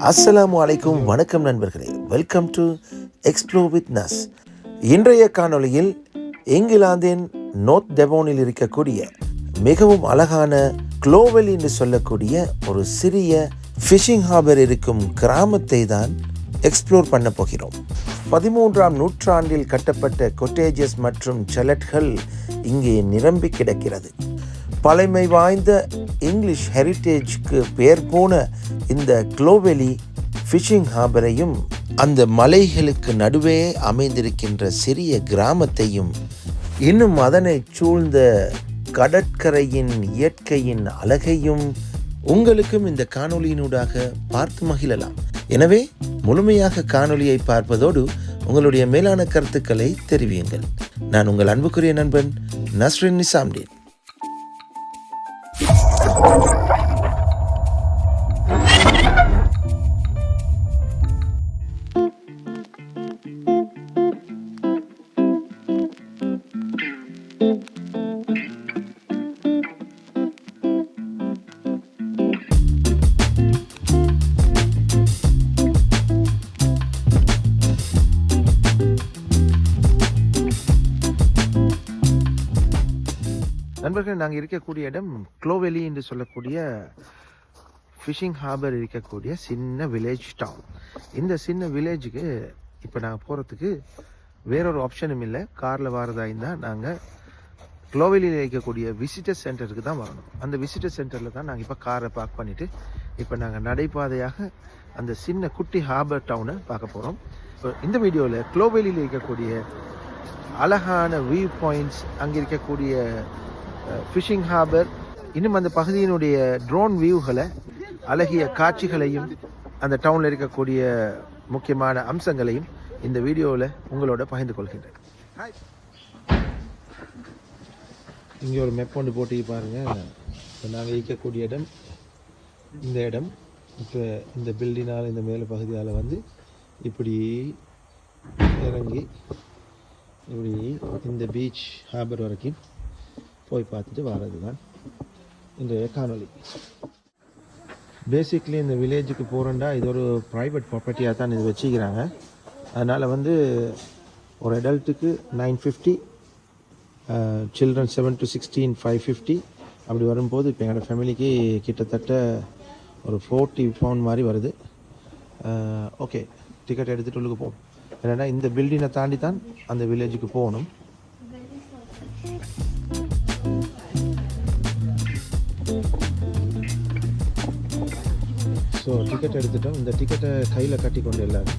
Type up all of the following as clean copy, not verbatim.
அஸ்ஸலாமு அலைக்கும், வணக்கம் நண்பர்களே. Welcome to explore with Naz. இன்றைய காணொளியில் இங்கிலாந்தின் நோர்த் டெவோனில் இருக்கக்கூடிய மிகவும் அழகான க்ளோவெல் என்று சொல்லக்கூடிய ஒரு சிறிய ஃபிஷிங் ஹார்பர் இருக்கும் கிராமத்தை தான் எக்ஸ்ப்ளோர் பண்ண போகிறோம். 13ஆம் நூற்றாண்டில் கட்டப்பட்ட கொட்டேஜஸ் மற்றும் செலட்கள் இங்கே நிரம்பி கிடக்கிறது. பழமை வாய்ந்த இங்கிலீஷ் ஹெரிட்டேஜ்க்கு பெயர் போன இந்த க்ளோவெலி ஃபிஷிங் ஹார்பரையும் அந்த மலைகளுக்கு நடுவே அமைந்திருக்கின்ற சிறிய கிராமத்தையும் இன்னும் அதனை சூழ்ந்த கடற்கரையின் இயற்கையின் அழகையும் உங்களுக்கும் இந்த காணொளியினூடாக பார்த்து மகிழலாம். எனவே முழுமையாக காணொளியை பார்ப்பதோடு உங்களுடைய மேலான கருத்துக்களை தெரிவியுங்கள். நான் உங்கள் அன்புக்குரிய நண்பன் நஸ்ரின் நிசாம்டீன். நண்பர்கள், நாங்கள் இருக்கக்கூடிய இடம் க்ளோவெலி என்று சொல்லக்கூடிய ஃபிஷிங் ஹார்பர் இருக்கக்கூடிய சின்ன வில்லேஜ் டவுன். இந்த சின்ன வில்லேஜுக்கு இப்போ நாங்கள் போகிறதுக்கு வேறொரு ஆப்ஷனும் இல்லை. காரில் வரதா இருந்தால் நாங்கள் க்ளோவெலியில் இருக்கக்கூடிய விசிட்டர் சென்டருக்கு தான் வரணும். அந்த விசிட்டர் சென்டரில் தான் நாங்கள் இப்போ காரை பார்க் பண்ணிவிட்டு இப்போ நாங்கள் நடைபாதையாக அந்த சின்ன குட்டி ஹார்பர் டவுனை பார்க்க போகிறோம். இப்போ இந்த வீடியோவில் க்ளோவெலியில் இருக்கக்கூடிய அழகான வியூ பாயிண்ட்ஸ், அங்கே இருக்கக்கூடிய ஃபிஷிங் ஹார்பர், இன்னும் அந்த பகுதியினுடைய ட்ரோன் வியூகளை, அழகிய காட்சிகளையும், அந்த டவுனில் இருக்கக்கூடிய முக்கியமான அம்சங்களையும் இந்த வீடியோவில் உங்களோட பகிர்ந்து கொள்கின்றேன். இங்கே ஒரு மெப் ஒன்று போட்டு பாருங்கள். இப்போ நாங்கள் இருக்கக்கூடிய இடம் இந்த இடம். இப்போ இந்த பில்டிங்கால் இந்த மேலே பகுதியால் வந்து இப்படி இறங்கி இப்படி இந்த பீச் ஹார்பர் வரைக்கும் போய் பார்த்துட்டு வர்றது தான் இன்றைய காணொளி. பேசிக்லி இந்த வில்லேஜுக்கு போகிறோண்டா இது ஒரு ப்ரைவேட் ப்ராப்பர்ட்டியாக தான் இது வச்சுக்கிறாங்க. அதனால் வந்து ஒரு அடல்ட்டுக்கு 950, சில்ட்ரன் 7 to 16 550 அப்படி வரும்போது இப்போ எங்களோட ஃபேமிலிக்கு கிட்டத்தட்ட ஒரு 40 பவுண்ட் மாதிரி வருது. ஓகே, டிக்கெட் எடுத்துகிட்டு உள்ளுக்கு போகும். ஏன்னா இந்த பில்டிங்கை தாண்டி தான் அந்த வில்லேஜுக்கு போகணும். ஸோ டிக்கெட் எடுத்துட்டோம். இந்த டிக்கெட்டை கையில் கட்டி கொண்டு எல்லோரும்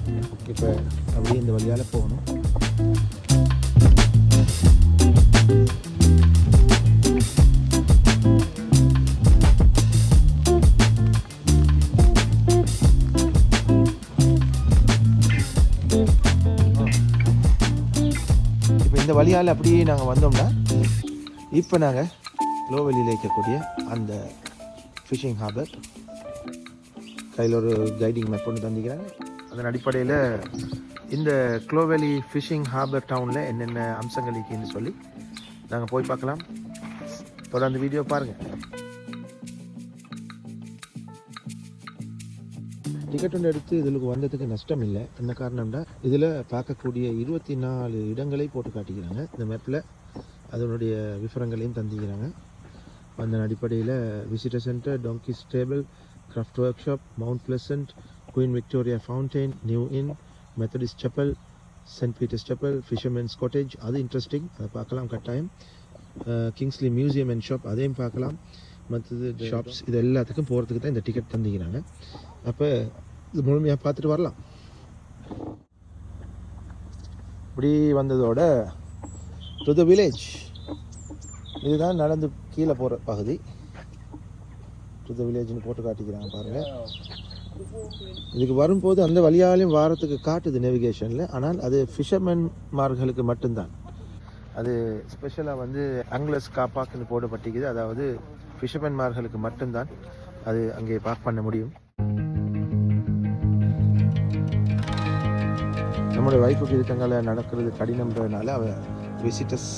இப்போ அப்படியே இந்த வழியால் போகணும். இப்போ இந்த வழியால் அப்படியே நாங்கள் வந்தோம்னா இப்போ நாங்கள் க்ளோவெலியில் இருக்கக்கூடிய அந்த ஃபிஷிங் ஹார்பர் கையில் ஒரு கைடிங் மேப் ஒன்று தந்திக்கிறாங்க. அதன் அடிப்படையில் இந்த க்ளோவெலி ஃபிஷிங் ஹார்பர் டவுனில் என்னென்ன அம்சங்கள் இருக்குன்னு சொல்லி நாங்கள் போய் பார்க்கலாம். தொடர்ந்து வீடியோ பாருங்கள். டிக்கெட் ஒன்று எடுத்து இதில் வந்ததுக்கு நஷ்டம் இல்லை. என்ன காரணம்னா இதில் பார்க்கக்கூடிய 24 இடங்களை போட்டு காட்டிக்கிறாங்க இந்த மேப்பில். அதனுடைய விவரங்களையும் தந்திக்கிறாங்க. அதன் அடிப்படையில் visitor centre, donkey stable, craft workshop, Mount Pleasant, Queen Victoria fountain, New Inn, Methodist chapel, Saint Peter's chapel, fishermen's cottage, அது இன்ட்ரெஸ்டிங், அதை பார்க்கலாம் கட்டாயம். கிங்ஸ்லி மியூசியம் அண்ட் ஷாப், அதையும் பார்க்கலாம். மற்றது ஷாப்ஸ், இது எல்லாத்துக்கும் போகிறதுக்கு தான் இந்த டிக்கெட் தந்திக்கிறாங்க. அப்போ இது முழுமையாக பார்த்துட்டு வரலாம். இப்படி வந்ததோட டு த வில்லேஜ், இதுதான் நடந்து கீழே போகிற பகுதி. டு த வில்லேஜ்னு போட்டு காட்டிக்கிறாங்க பாருங்கள். இதுக்கு வரும்போது அந்த வழியாலையும் வாரத்துக்கு காட்டுது நேவிகேஷனில். ஆனால் அது ஃபிஷர்மேன்மார்களுக்கு மட்டும்தான். அது ஸ்பெஷலாக வந்து ஆங்கிலஸ் காப்பாக்குன்னு போடப்பட்டிருக்குது. அதாவது ஃபிஷர்மேன்மார்களுக்கு மட்டும்தான் அது அங்கே பார்க் பண்ண முடியும். நம்மளுடைய வைஃபுக்கு இருக்கங்களை நடக்கிறது கடினம்ன்றதுனால அவள் விசிட்டர்ஸ்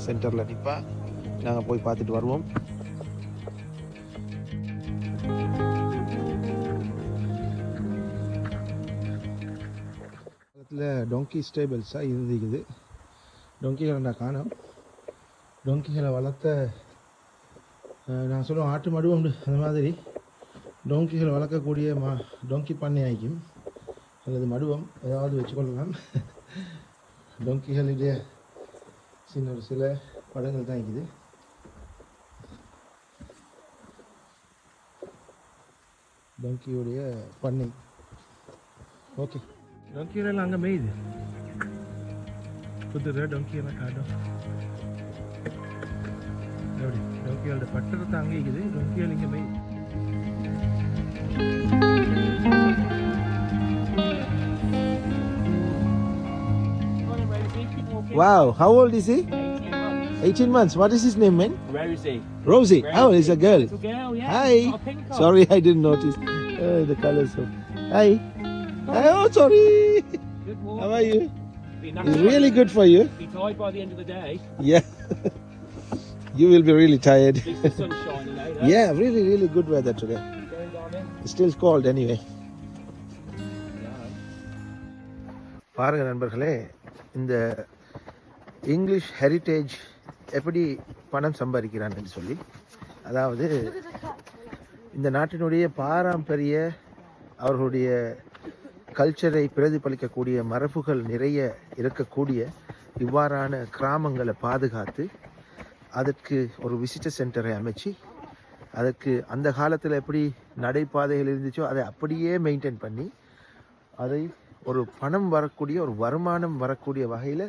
சென்டரில் நிற்பா. நாங்கள் போய் பார்த்துட்டு வருவோம். காலத்தில் டொங்கி ஸ்டேபிள்ஸாக இருந்துக்குது. டொங்கிகளை நான் காணோம். டொங்கிகளை வளர்த்த நான் சொல்லுவேன் ஆட்டு மடுவம் அந்த மாதிரி டொங்கிகள் வளர்க்கக்கூடிய டொங்கி பண்ணை ஆகிக்கும் அல்லது மடுவம் ஏதாவது வச்சுக்கொள்ளலாம். டொங்கிகளுடைய ஒரு சில படங்கள் தான் இருக்குது. டொங்கியுடைய பண்ணை. ஓகே, டொங்கியெல்லாம் அங்கே மேயுது. குதிரை டொங்கியெல்லாம் காட்டும். எப்படி டொங்கியோட பட்டத்தை அங்கே இருக்குது, டொங்கியல் இங்கே மேயுது. Wow, how old is he? 18 months. What is his name, man? Rosie. Rosie. Oh, it's a girl. It's a girl, yeah. Hi. Got a pink on. Sorry, I didn't notice. The colors of. Hi. Oh, sorry. Good walk. How are you? Be It's knackered. really good for you. Be tired by the end of the day. Yeah. You will be really tired. At least the sun's shining out. Eh? Yeah, really, really good weather today. Going down in. It's still cold anyway. பாருங்க நண்பர்களே, இந்த English heritage எப்படி பணம் சம்பாதிக்கிறான்னு சொல்லி. அதாவது இந்த நாட்டினுடைய பாரம்பரிய அவர்களுடைய கல்ச்சரை பிரதிபலிக்கக்கூடிய மரபுகள் நிறைய இருக்கக்கூடிய இவ்வாறான கிராமங்களை பாதுகாத்து அதற்கு ஒரு விசிட்டர் சென்டரை அமைச்சு அதற்கு அந்த காலத்தில் எப்படி நடைபாதைகள் இருந்துச்சோ அதை அப்படியே மெயின்டைன் பண்ணி அதை ஒரு பணம் வரக்கூடிய ஒரு வருமானம் வரக்கூடிய வகையில்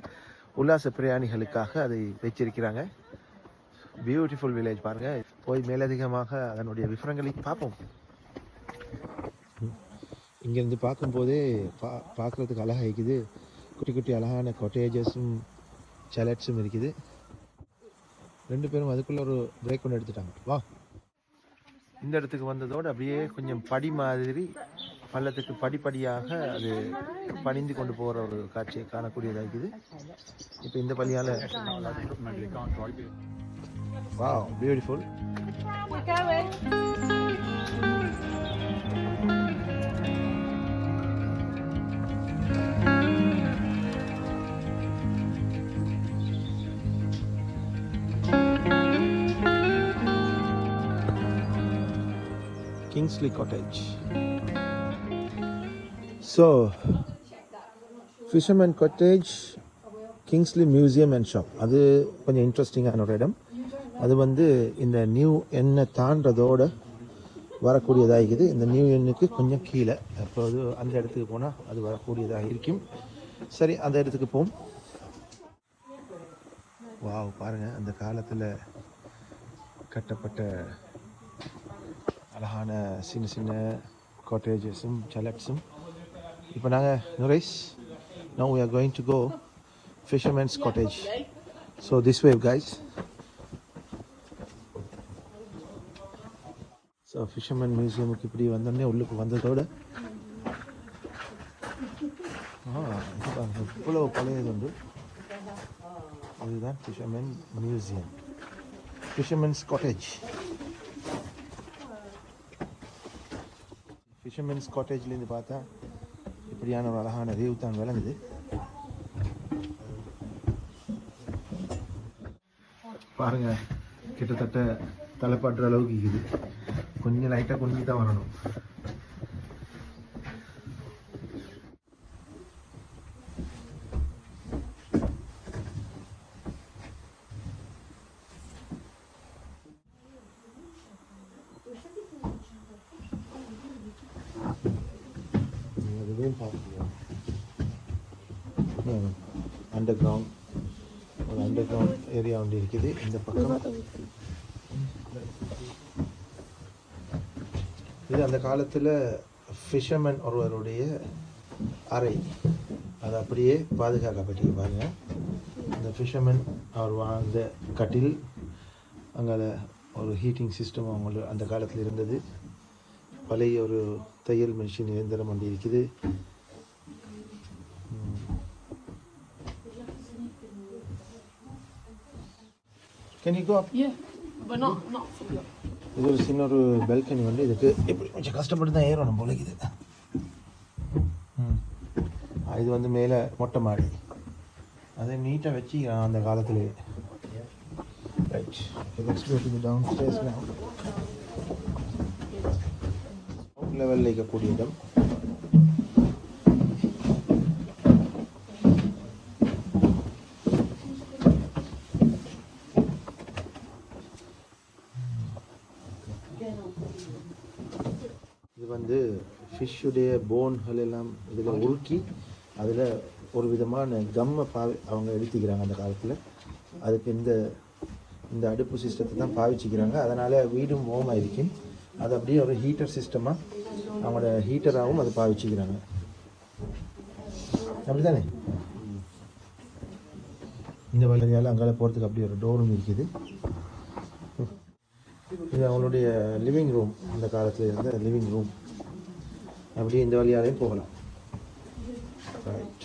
உல்லாச பிரயாணிகளுக்காக அதை வச்சிருக்கிறாங்க. பியூட்டிஃபுல் வில்லேஜ் பாருங்கள். போய் மேலதிகமாக அதனுடைய விவரங்களை பார்ப்போம். இங்கேருந்து பார்க்கும்போதே பார்க்குறதுக்கு அழகாக இருக்குது. குட்டி குட்டி அழகான கொட்டேஜஸும் சலட்ஸும் இருக்குது. ரெண்டு பேரும் அதுக்குள்ளே ஒரு பிரேக் ஒன்று எடுத்துட்டாங்க. வா, இந்த இடத்துக்கு வந்ததோடு அப்படியே கொஞ்சம் படி மாதிரி பள்ளத்துக்கு படிப்படியாக அது பணிந்து கொண்டு போகிற ஒரு காட்சியை காணக்கூடியதாக இருக்குது. இப்போ இந்த பள்ளியால் wow beautiful. Kingsley Cottage. So, Fisherman Cottage, Kingsley Museum and Shop. அது கொஞ்சம் இன்ட்ரெஸ்டிங்கான ஒரு இடம். அது வந்து இந்த நியூ எண்ணை தாண்டதோடு வரக்கூடியதாக இருக்குது. இந்த நியூ எண்ணுக்கு கொஞ்சம் கீழே அப்போது அந்த இடத்துக்கு போனால் அது வரக்கூடியதாக இருக்கும். சரி, அந்த இடத்துக்கு போம். வாவ், பாருங்கள் அந்த காலத்தில் கட்டப்பட்ட அழகான சின்ன சின்ன காட்டேஜஸும் சலட்ஸும். இப்போ நாங்கள் நுரைஸ் now we are going to go Fisherman's Cottage. So this way guys. So Fisherman Museumக்கு இப்படி வந்தோடனே உள்ளுக்கு வந்ததோடு இவ்வளோ பழையது உண்டு. இதுதான் Fisherman Museum, Fisherman's Cottage. Fishermen's காட்டேஜ்லேருந்து பார்த்தா இப்படியான ஒரு அழகான வியூ தான் விளங்குது. பாருங்கள், கிட்டத்தட்ட தலைப்பாட்டுற அளவுக்கு இருக்குது. கொஞ்சம் லைட்டாக கொஞ்சம் தான் வரணும். அண்டர்கிரவுண்ட் ஏரியா ஒன்று இருக்குது இந்த பக்கம். இது அந்த காலத்தில் ஃபிஷர்மேன் ஒருவருடைய அறை, அது அப்படியே பாதுகாக்கப்பட்டு பாருங்க. இந்த ஃபிஷர்மேன் அவர் வாழ்ந்த கட்டில், அங்கே ஒரு ஹீட்டிங் சிஸ்டம் அவங்களுக்கு அந்த காலத்தில் இருந்தது. பழைய ஒரு தையல் மிஷின் இயந்திரம் ஒன்று இருக்குது. Can you go up? Yeah, but not for you. இது ஒரு சின்ன ஒரு பெல்கனி வந்து இதுக்கு இப்படி கொஞ்சம் கஷ்டப்பட்டு தான் ஏறணும் போல இருக்குது. இது வந்து மேலே மொட்டை மாடி, அதை நீட்டாக வச்சு அந்த காலத்திலே. Right, let's go to the downstairs now. லெவலில் இருக்கக்கூடிய இடம். இது வந்து ஃபிஷ்ஷுடைய போன்கள் எல்லாம் இதில் உருக்கி அதில் ஒரு விதமான கம்மை அவங்க எடுத்துக்கிறாங்க அந்த காலத்தில். அதுக்கு இந்த அடுப்பு சிஸ்டத்தை தான் பாவிச்சிக்கிறாங்க. அதனால் வீடும் வார்மாக இருக்கும். அது அப்படியே ஒரு ஹீட்டர் சிஸ்டமாக அவங்களோட ஹீட்டராகவும் அதை பாவிச்சிக்கிறாங்க. அப்படி தானே? இந்த வழியால் அங்கால போகிறதுக்கு அப்படி ஒரு டோரும் இருக்குது. இது அவங்களுடைய லிவிங் ரூம், அந்த காலத்தில் இருந்த லிவிங் ரூம். அப்படியே இந்த வழியாலையும் போகலாம். ரைட்,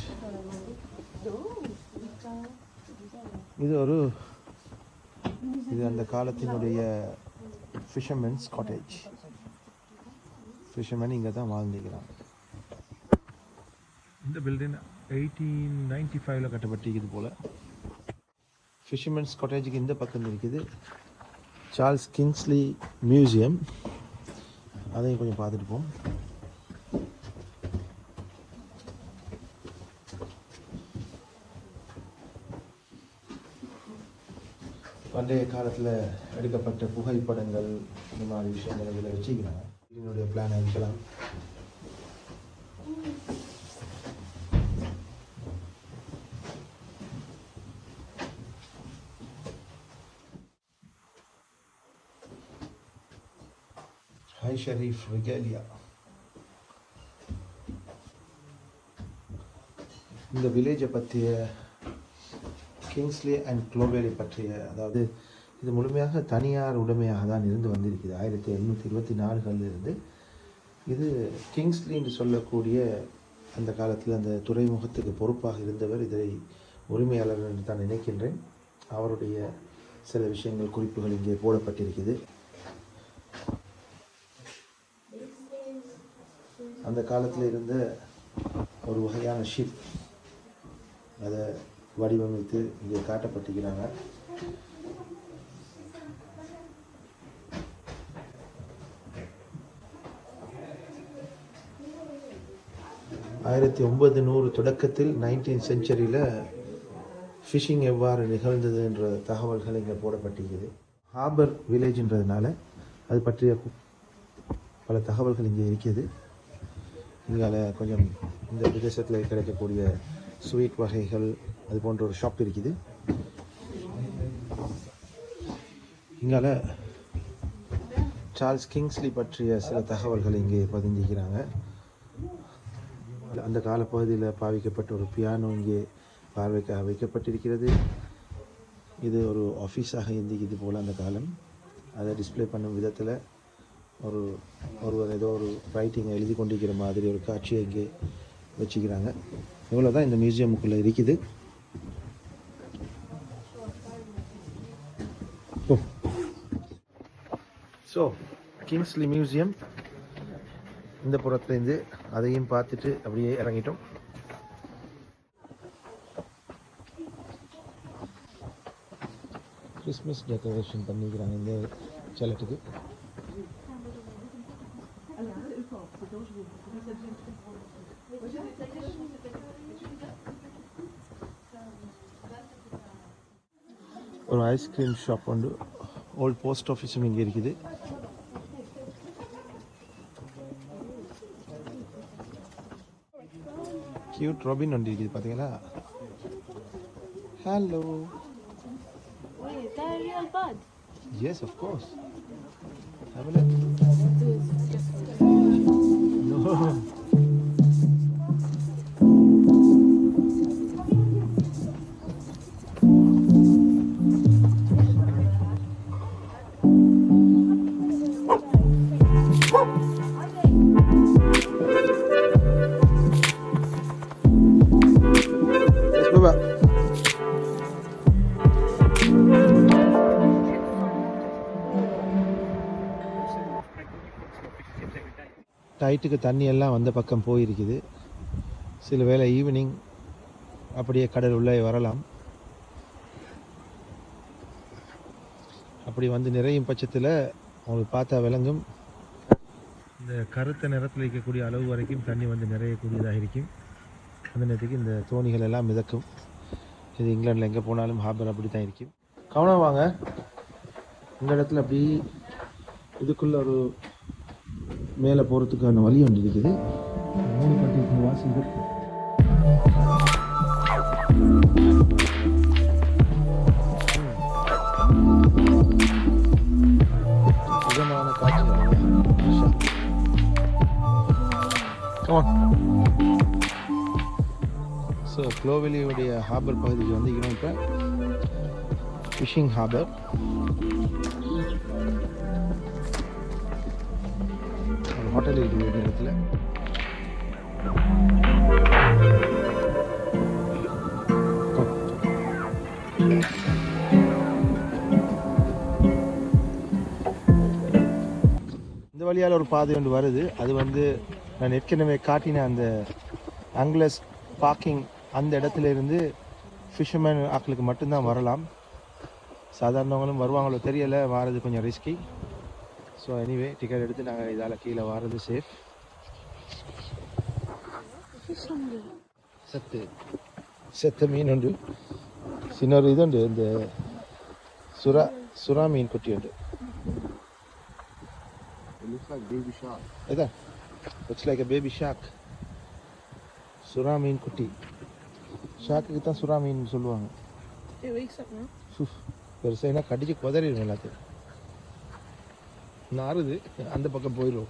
இது அந்த காலத்தினுடைய ஃபிஷர்மென்ஸ் காட்டேஜ். ஃபிஷர்மேன் இங்கே தான் வாழ்ந்துக்கிறாங்க. இந்த பில்டிங் 1895 கட்டப்பட்டிருக்குது போல். ஃபிஷர்மென்ஸ் காட்டேஜுக்கு இந்த பக்கம் இருக்குது சார்ல்ஸ் கிங்ஸ்லி மியூசியம். அதையும் கொஞ்சம் பார்த்துட்டு போம். பண்டைய காலத்தில் எடுக்கப்பட்ட புகைப்படங்கள், இந்த மாதிரி விஷயங்கள் இதில் வச்சுக்கிறாங்க. என்னுடைய பிளான் இருக்கலாம். ஹை ஷரீஃப் ரிகேலியா. இந்த வில்லேஜை பற்றிய, கிங்ஸ்லி அண்ட் க்ளோவேலி பற்றிய, அதாவது இது முழுமையாக தனியார் உடைமையாக தான் இருந்து வந்திருக்குது 1824 இருந்து. இது கிங்ஸ்லி என்று சொல்லக்கூடிய அந்த காலத்தில் அந்த துறைமுகத்துக்கு பொறுப்பாக இருந்தவர் இதை உரிமையாளர் என்று தான் நினைக்கின்றேன். அவருடைய சில விஷயங்கள், குறிப்புகள் இங்கே போடப்பட்டிருக்குது. அந்த காலத்தில் இருந்த ஒரு வகையான ஷிப், அதை வடிவமைத்து இங்கே காட்டப்பட்டிருக்கிறாங்க. ஆயிரத்தி 900 தொடக்கத்தில் 19th செஞ்சுரியில் ஃபிஷிங் எவ்வாறு நிகழ்ந்தது என்ற தகவல்கள் இங்கே போடப்பட்டிருக்குது. ஹார்பர் வில்லேஜ்ன்றதுனால அது பற்றிய பல தகவல்கள் இங்கே இருக்குது. இங்கால கொஞ்சம் இந்த பிரதேசத்தில் கிடைக்கக்கூடிய ஸ்வீட் வகைகள், அது போன்ற ஒரு ஷாப் இருக்குது. இங்கால சார்ல்ஸ் கிங்ஸ்லி பற்றிய சில தகவல்கள் இங்கே பதிஞ்சிக்கிறாங்க. அந்த காலப்பகுதியில் பாவிக்கப்பட்ட ஒரு பியானோ இங்கே பார்வைக்காக வைக்கப்பட்டிருக்கிறது. இது ஒரு ஆஃபீஸாக இருந்துக்குது போல் அந்த காலம். அதை டிஸ்பிளே பண்ணும் விதத்தில் ஒருவர் ஏதோ ஒரு ரைட்டிங்கை எழுதி கொண்டிருக்கிற மாதிரி ஒரு காட்சியை இங்கே வச்சுக்கிறாங்க. இவ்வளோ தான் இந்த மியூசியமுக்குள்ளே இருக்குது. ஸோ கிங்ஸ்லி மியூசியம் இந்த புறத்துலேருந்து அதையும் பார்த்துட்டு அப்படியே இறங்கிட்டோம். கிறிஸ்மஸ் டெக்கரேஷன் பண்ணிக்கிறாங்க இந்த செலட்டுக்கு. ஒரு ஐஸ்கிரீம் ஷாப் உண்டு. ஓல்ட் போஸ்ட் ஆஃபீஸும் இங்கே இருக்குது. கியூட் ராபின் ஒன்று இருக்குது பார்த்தீங்களா? Hello. Wait, is that a real bud? Yes, of course. Have a look. No. டைட்டுக்கு தண்ணி எல்லாம் வந்த பக்கம் போயிருக்குது. சில வேளை ஈவினிங் அப்படியே கடல் உள்ளே வரலாம். அப்படி வந்து நிறையும் பட்சத்தில் உங்களுக்கு பார்த்தா விளங்கும், இந்த கருத்த நிறத்தில் இருக்கக்கூடிய அளவு வரைக்கும் தண்ணி வந்து நிறையக்கூடியதாக இருக்கும். அந்த நேரத்துக்கு இந்த தோணிகள் எல்லாம் மிதக்கும். இது இங்கிலாண்டில் எங்கே போனாலும் ஹார்பர் அப்படி தான் இருக்கும். கவனம் வாங்க, இந்த இடத்துல அப்படி இதுக்குள்ள ஒரு மேலே போகிறதுக்கான வழி ஒன்று இருக்குது. 3 பட்டி வாசி இருக்கு. சுகமான காட்சி. ஸோ க்ளோவெலியுடைய ஹார்பர் பகுதிக்கு வந்துக்கிறோம். இப்போ ஃபிஷிங் ஹார்பர். ஒரு ஹோட்டல் இருக்குது இந்த இடத்துல. இந்த வழியால் ஒரு பாதை ஒன்று வருது. அது வந்து நான் ஏற்கனவே காட்டின அந்த அங்லஸ் பார்க்கிங் அந்த இடத்துல இருந்து ஃபிஷர்மேன் ஆக்களுக்கு மட்டும்தான் வரலாம். சாதாரணவங்களும் வருவாங்களோ தெரியலை, வாரது கொஞ்சம் ரிஸ்கி. ஸோ எனிவே டிக்கெட் எடுத்து நாங்கள் இதால் கீழே வாரது சேஃப். செத்த மீன் உண்டு, சின்ன இது உண்டு, இந்த சுறா மீன் குட்டி உண்டு. இதான் looks like a baby shark. சுறா மீன் குட்டி. ஷாக்குக்கு தான் சுறா மீன் சொல்லுவாங்க. பெருசாக கடிச்சு குதறிடும் எல்லாத்தையும். நாறுது, அந்த பக்கம் போயிடும்.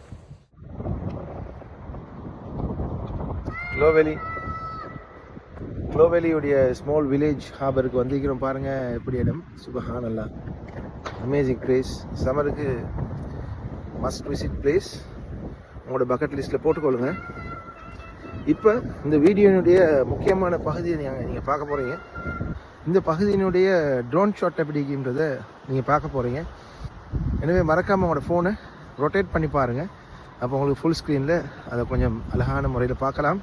க்ளோவெலியுடைய ஸ்மால் வில்லேஜ் ஹார்பருக்கு வந்திருக்கிறோம். பாருங்கள் எப்படி இடம். சுபஹானல்லாஹ், அமேசிங் பிளேஸ். சம்மருக்கு மஸ்ட் விசிட் பிளேஸ். உங்களோட பக்கெட் லிஸ்ட்டில் போட்டுக்கொள்ளுங்க. இப்போ இந்த வீடியோனுடைய முக்கியமான பகுதியை நீங்கள் பார்க்க போகிறீங்க. இந்த பகுதியினுடைய ட்ரோன் ஷாட் எப்படி இருக்குன்றதை நீங்கள் பார்க்க போகிறீங்க. எனவே மறக்காமல் உங்களோட ஃபோனை ரொட்டேட் பண்ணி பாருங்கள். அப்போ உங்களுக்கு ஃபுல் ஸ்க்ரீனில் அதை கொஞ்சம் அழகான முறையில் பார்க்கலாம்.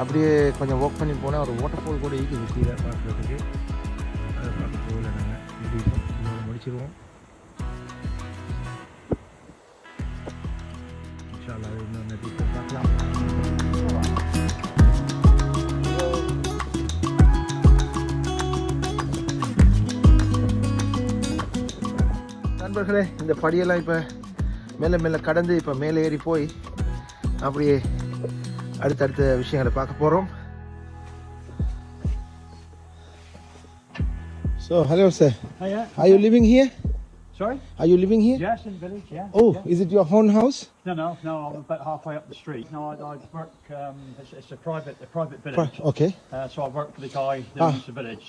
அப்படியே கொஞ்சம் வாக் பண்ணி போனால் ஒரு வாட்டர் ஃபால் கூட இருக்குது கீழே பார்க்குறதுக்கு. அதை பார்க்க போகல நாங்கள். இப்படி இதோட முடிச்சிருவோம். இன்ஷா அல்லாஹ் இன்னொரு நதிக்கு பார்க்கலாம். நண்பர்களே, இந்த படியெல்லாம் இப்போ மேலே கடந்து இப்போ மேலே ஏறி போய் அப்படியே அடுத்தடுத்த விஷயங்களை பார்க்க போகிறோம். So, hello sir. Hiya. Are you living here? Sorry? Are you living here? Yes, in the village, yeah. Oh, yeah. is it your own house? No, I'm about halfway up the street. No, I work, it's a private village. Okay. So I work for the guy that owns the village.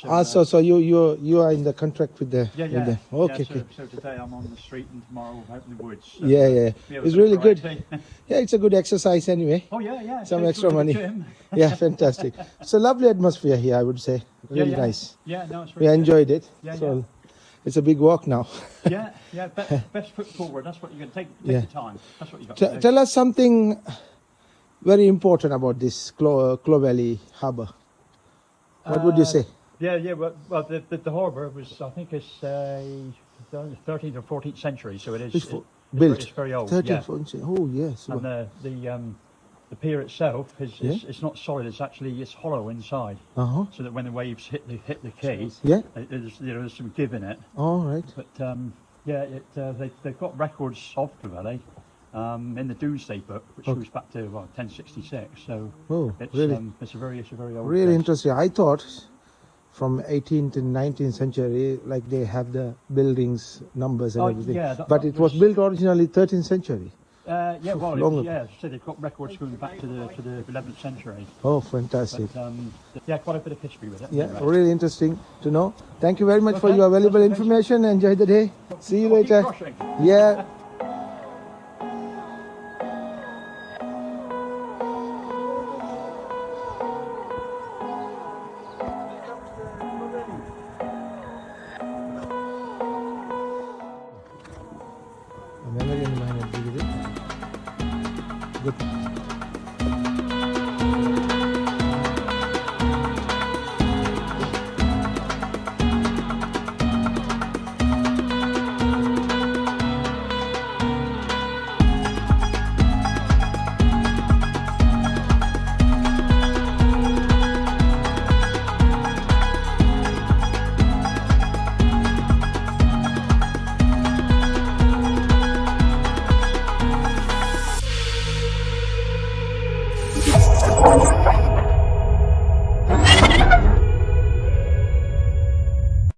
So you are in the contract with the Yeah. with the, okay, Yeah, okay. so today I'm on the street and tomorrow out in the woods. So Yeah. we have a It's bit of really good. variety. Yeah, it's a good exercise anyway. Oh yeah. Some Go extra to the money. gym. Yeah, fantastic. It's a lovely atmosphere here, I would say. Really yeah. nice. Yeah, no, it's We really good. enjoyed it. Yeah, So it's a big walk now. Yeah. Best foot forward. That's what you're going to take Yeah. your time. That's what you got to do. Tell us something very important about this Clow Valley Harbour. What would you say? Yeah. Well, the harbour was, I think, it's the 13th or 14th century, so it is. It's built. It's very old. 13th Yeah. century. Oh yes. And the pier itself is Yeah. it's not solid. It's hollow inside, Uh-huh. so that when the waves hit the quay, Yeah. there's some give in it. All right. But they've got records of the valley in the Domesday Book, which Okay. goes back to 1066. So Oh, it's really? it's a very old. Really place. interesting. I thought from 18th and 19th century, like they have the buildings, numbers and Oh, everything. yeah, but that it was built originally 13th century. Long ago. So they've got records going back to the 11th century. Oh, fantastic. But quite a bit of history with it. Yeah, anyway. really interesting to know. Thank you very much for Okay, your valuable that's okay. information. Enjoy the day. See you I'll keep later. crushing. Yeah.